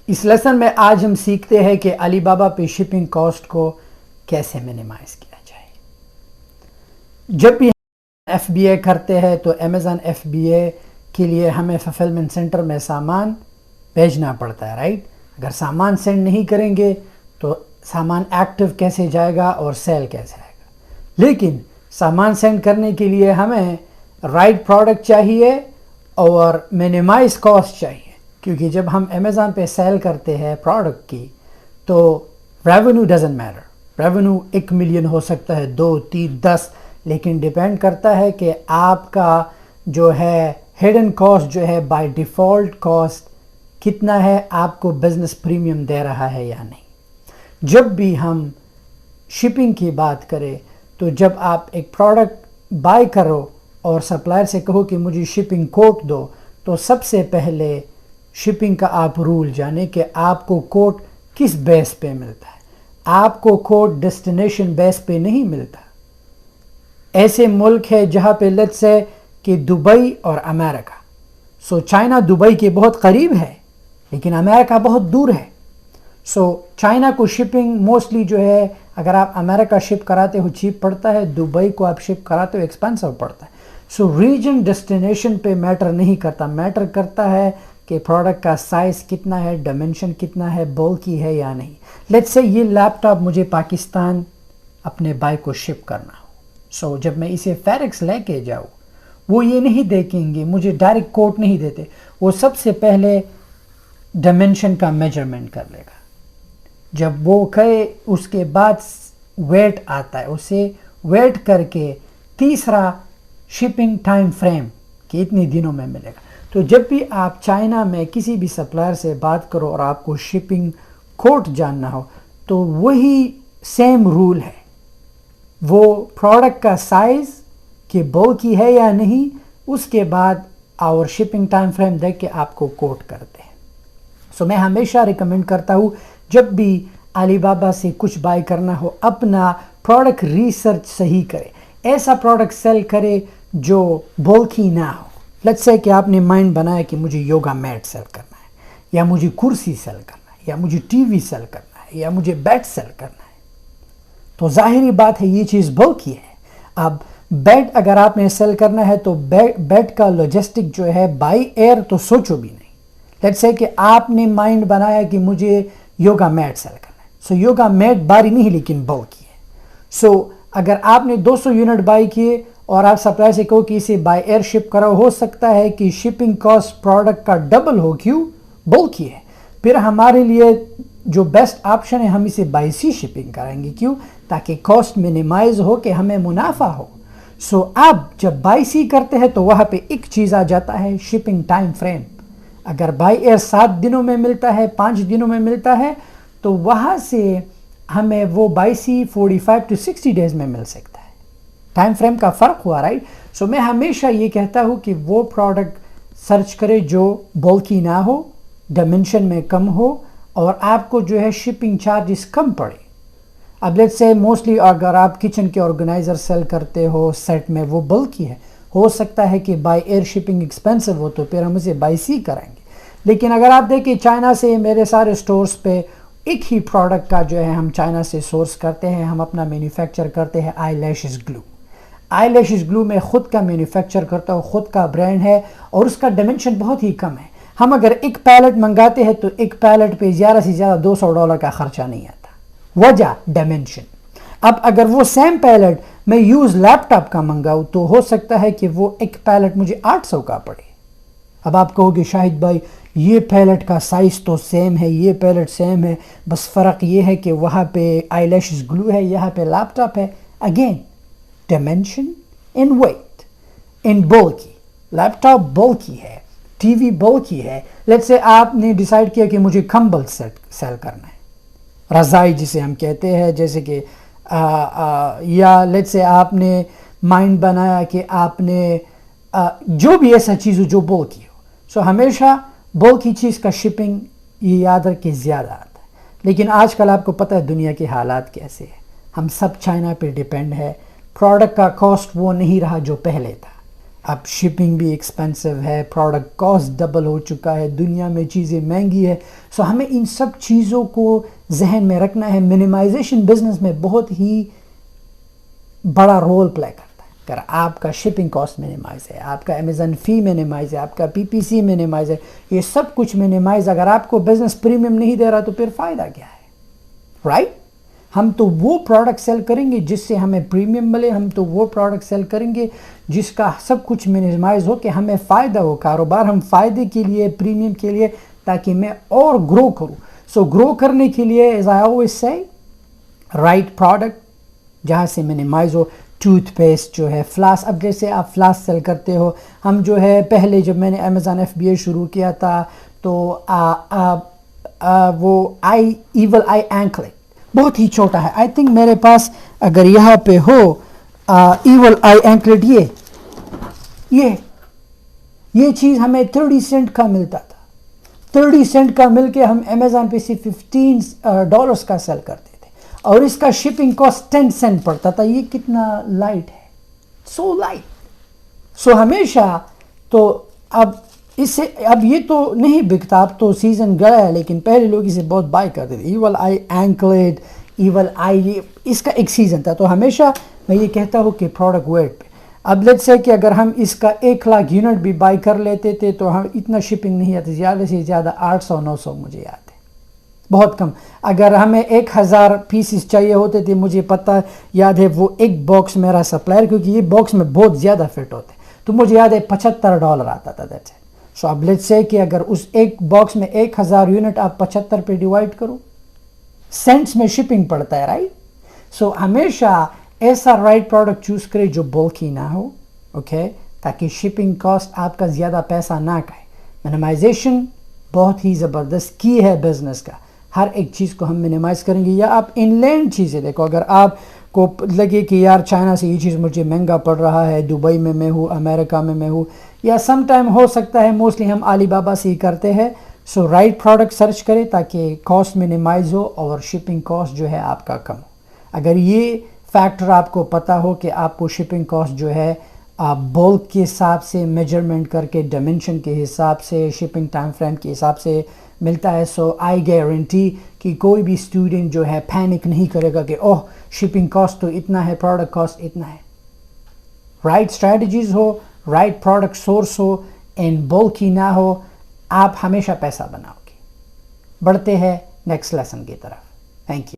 اس lesson میں آج ہم سیکھتے ہیں کہ علی بابا پہ شپنگ کاسٹ کو کیسے منیمائز کیا جائے. جب بھی ایف بی اے کرتے ہیں تو امیزون ایف بی اے کے لیے ہمیں فلفلمنٹ سینٹر میں سامان بھیجنا پڑتا ہے، رائٹ؟ اگر سامان سینڈ نہیں کریں گے تو سامان ایکٹیو کیسے جائے گا اور سیل کیسے آئے گا. لیکن سامان سینڈ کرنے کے لیے ہمیں رائٹ پروڈکٹ چاہیے اور منیمائز کاسٹ چاہیے، کیونکہ جب ہم امیزون پہ سیل کرتے ہیں پروڈکٹ کی تو revenue doesn't matter. Revenue 1 million ہو سکتا ہے، 2، 3، 10، لیکن ڈیپینڈ کرتا ہے کہ آپ کا جو ہے ہڈن کاسٹ جو ہے بائی ڈیفالٹ کاسٹ کتنا ہے، آپ کو بزنس پریمیم دے رہا ہے یا نہیں. جب بھی ہم شپنگ کی بات کریں تو جب آپ ایک پروڈکٹ بائی کرو اور سپلائر سے کہو کہ مجھے شپنگ کوٹ دو، تو سب سے پہلے شپنگ کا آپ رول جانیں کہ آپ کو کوٹ کس بیس پہ ملتا ہے. آپ کو کوٹ ڈیسٹینیشن بیس پہ نہیں ملتا. ایسے ملک ہے جہاں پہ لیٹس سے کہ دبئی اور امریکہ، چائنا دبئی کے بہت قریب ہے لیکن امریکہ بہت دور ہے. چائنا کو شپنگ موسٹلی جو ہے اگر آپ امریکہ شپ کراتے ہو چیپ پڑتا ہے، دبئی کو آپ شپ کراتے ہو ایکسپینسو پڑتا ہے. ریجن ڈیسٹینیشن پہ میٹر نہیں کرتا، میٹر کرتا ہے کہ پروڈکٹ کا سائز کتنا ہے، ڈائمنشن کتنا ہے، بولکی ہے یا نہیں. لیٹس سے یہ لیپ ٹاپ مجھے پاکستان اپنے بھائی کو شپ کرنا ہو، جب میں اسے فیرکس لے کے جاؤں وہ یہ نہیں دیکھیں گے، مجھے ڈائریکٹ کوٹ نہیں دیتے. وہ سب سے پہلے ڈائمنشن کا میجرمنٹ کر لے گا. جب وہ کہے اس کے بعد ویٹ آتا ہے، اسے ویٹ کر کے تیسرا شپنگ ٹائم فریم کہ اتنی دنوں میں ملے گا. تو جب بھی آپ چائنا میں کسی بھی سپلائر سے بات کرو اور آپ کو شپنگ کوٹ جاننا ہو تو وہی سیم رول ہے. وہ پروڈکٹ کا سائز کہ بولکی ہے یا نہیں، اس کے بعد اور شپنگ ٹائم فریم دیکھ کے آپ کو کوٹ کرتے ہیں. میں ہمیشہ ریکمینڈ کرتا ہوں جب بھی علی بابا سے کچھ بائی کرنا ہو اپنا پروڈکٹ ریسرچ صحیح کرے. ایسا پروڈکٹ سیل کرے جو بولکی نہ ہو. لیٹس سے کہ آپ نے مائنڈ بنایا کہ مجھے یوگا میٹ سیل کرنا ہے، یا مجھے کرسی سیل کرنا ہے، یا مجھے ٹی وی سیل کرنا ہے، یا مجھے بیڈ سیل کرنا ہے، تو ظاہری بات ہے یہ چیز بولکی ہے. اب بیڈ اگر آپ نے سیل کرنا ہے تو بیڈ کا لاجسٹک جو ہے بائی ایئر تو سوچو بھی نہیں. لیٹس سے کہ آپ نے مائنڈ بنایا کہ مجھے یوگا میٹ سیل کرنا ہے، یوگا میٹ باری نہیں لیکن بولکی ہے. اگر آپ نے 200 یونٹ بائی کیے اور آپ سپلائی سے کہو کہ اسے بائی ایئر شپ کرو، ہو سکتا ہے کہ شپنگ کاسٹ پروڈکٹ کا ڈبل ہو. کیوں؟ بولکی ہے. پھر ہمارے لیے جو بیسٹ آپشن ہے ہم اسے بائی سی شپنگ کریں گے. کیوں؟ تاکہ کاسٹ منیمائز ہو کہ ہمیں منافع ہو. اب جب بائی سی کرتے ہیں تو وہاں پہ ایک چیز آ جاتا ہے شپنگ ٹائم فریم. اگر بائی ایئر 7 دنوں میں ملتا ہے، 5 دنوں میں ملتا ہے، تو وہاں سے ہمیں وہ بائی سی 45 to 60 ڈیز میں مل سکتا ہے. ٹائم فریم کا فرق ہوا، رائٹ؟ میں ہمیشہ یہ کہتا ہوں کہ وہ پروڈکٹ سرچ کرے جو بولکی نہ ہو، ڈائمنشن میں کم ہو، اور آپ کو جو ہے شپنگ چارجز کم پڑے. اب لیٹس سے موسٹلی اگر آپ کچن کے آرگنائزر سیل کرتے ہو سیٹ میں، وہ بلکی ہے، ہو سکتا ہے کہ بائی ایئر شپنگ ایکسپینسو ہو تو پھر ہم اسے بائی سی کریں گے. لیکن اگر آپ دیکھیں چائنا سے میرے سارے سٹورز پہ ایک ہی پروڈکٹ کا جو ہے ہم چائنا سے سورس کرتے ہیں، ہم اپنا مینوفیکچر کرتے ہیں آئی لیشز گلو. آئی لیشز گلو میں خود کا مینوفیکچر کرتا ہوں، خود کا برانڈ ہے، اور اس کا ڈائمنشن بہت ہی کم ہے. ہم اگر ایک پیلٹ منگاتے ہیں تو ایک پیلٹ پہ زیادہ سے زیادہ $200 کا خرچہ نہیں آتا. وجہ ڈائمنشن. اب اگر وہ سیم پیلٹ میں یوز لیپ ٹاپ کا منگاؤں تو ہو سکتا ہے کہ وہ ایک پیلٹ مجھے 800 کا پڑے. اب آپ کہو گے شاہد بھائی یہ پیلٹ کا سائز تو سیم ہے، یہ پیلٹ سیم ہے، بس فرق یہ ہے کہ وہاں پہ آئی لیشز گلو ہے، یہاں پہ لیپ ٹاپ ہے. اگین ڈائمنشن ان ویٹ ان بولکی. لیپ ٹاپ بولکی ہے، ٹی وی بولکی ہے. لیٹس سے آپ نے ڈیسائیڈ کیا کہ مجھے کمبل سیل کرنا ہے، رضائی جسے ہم کہتے ہیں، جیسے کہ یا لیٹس سے آپ نے مائنڈ بنایا کہ آپ نے جو بھی ایسا چیز ہو جو بولکی ہو. ہمیشہ بولکی چیز کا شپنگ یہ یاد رکھے زیادہ آتا ہے. لیکن آج کل آپ کو پتہ ہے دنیا کے حالات کیسے ہیں، ہم سب چائنا پہ ڈیپینڈ ہے. پروڈکٹ کا کاسٹ وہ نہیں رہا جو پہلے تھا. اب شپنگ بھی ایکسپینسو ہے, پروڈکٹ کاسٹ ڈبل ہو چکا ہے, دنیا میں چیزیں مہنگی ہے. سو ہمیں ان سب چیزوں کو ذہن میں رکھنا ہے. منیمائزیشن بزنس میں بہت ہی بڑا رول پلے کرتا ہے. اگر آپ کا شپنگ کاسٹ منیمائز ہے, آپ کا امیزون فی منیمائز ہے, آپ کا پی پی سی منیمائز ہے, یہ سب کچھ منیمائز, اگر آپ کو بزنس پریمیم نہیں دے رہا تو پھر فائدہ کیا ہے, رائٹ؟ ہم تو وہ پروڈکٹ سیل کریں گے جس سے ہمیں پریمیم ملے, ہم تو وہ پروڈکٹ سیل کریں گے جس کا سب کچھ منیمائز ہو کہ ہمیں فائدہ ہو. کاروبار ہم فائدے کے لیے, پریمیم کے لیے, تاکہ میں اور گرو کروں. سو گرو کرنے کے لیے as I always say right product جہاں سے منیمائز ہو. ٹوتھ پیسٹ جو ہے, فلاس, اب جیسے آپ فلاس سیل کرتے ہو, ہم جو ہے پہلے جب میں نے امیزون ایف بی اے شروع کیا تھا تو وہ ایول آئی اینکلٹ بہت ہی چھوٹا ہے. آئی تھنک میرے پاس اگر یہاں پہ ہو ایول آئی اینکلٹ, یہ چیز ہمیں 30 سینٹ کا ملتا تھا. 30 سینٹ کا مل کے ہم امیزون پہ صرف $15 کا سیل کرتے تھے, اور اس کا شپنگ کاسٹ 10 سینٹ پڑتا تھا. یہ کتنا لائٹ ہے, سو لائٹ. سو ہمیشہ تو اب یہ تو نہیں بکتا, اب تو سیزن گیا ہے, لیکن پہلے لوگ اسے بہت بائی کرتے تھے. ایول آئی اینکلٹ, ایول آئی, اس کا ایک سیزن تھا. تو ہمیشہ میں یہ کہتا ہوں کہ پروڈکٹ ویٹ پہ. اب لیٹس سے کہ اگر ہم اس کا 1,00,000 یونٹ بھی بائی کر لیتے تھے تو ہم اتنا شپنگ نہیں آتی, زیادہ سے زیادہ 800-900 مجھے یاد ہے, بہت کم. اگر ہمیں 1,000 پیسز چاہیے ہوتے تھے, مجھے پتہ یاد ہے وہ ایک باکس میرا سپلائر, کیونکہ یہ باکس میں بہت زیادہ فٹ ہوتے, تو مجھے یاد ہے $75 آتا تھا. That's it. سو اب لیٹس سے کہ اگر اس ایک باکس میں 1,000 یونٹ آپ 75 پہ ڈیوائڈ کرو, سینٹس میں شپنگ پڑتا ہے, رائٹ؟ سو ہمیشہ ایسا رائٹ پروڈکٹ چوز کرے جو بلکی نہ ہو, اوکے, تاکہ شپنگ کاسٹ آپ کا زیادہ پیسہ نہ کھائے. منیمائزیشن بہت ہی زبردست کی ہے بزنس کا. ہر ایک چیز کو ہم منیمائز کریں گے. یا آپ ان لینڈ چیزیں دیکھو, اگر آپ کو لگے کہ یار چائنا سے یہ چیز مجھے مہنگا پڑ رہا ہے, دبئی میں ہوں, امریکہ میں ہوں, یا سم ٹائم ہو سکتا ہے, موسٹلی ہم علی بابا سے ہی کرتے ہیں. سو رائٹ پروڈکٹ سرچ کریں تاکہ کاسٹ منیمائز ہو اور شپنگ کاسٹ جو ہے آپ کا کم ہو. اگر یہ فیکٹر آپ کو پتہ ہو کہ آپ کو شپنگ کاسٹ جو ہے بولک کے حساب سے میجرمنٹ کر کے, ڈائمنشن کے حساب سے, شپنگ ٹائم فریم کے حساب سے ملتا ہے, سو آئی گارنٹی کہ کوئی بھی اسٹوڈنٹ جو ہے پینک نہیں کرے گا کہ اوہ شپنگ کاسٹ تو اتنا ہے, پروڈکٹ کاسٹ اتنا ہے. رائٹ اسٹریٹجیز ہو, رائٹ پروڈکٹ سورس ہو, اینڈ بولکی نہ ہو, آپ ہمیشہ پیسہ بناؤ گے. بڑھتے ہیں نیکسٹ لیسن کی طرف. Thank you.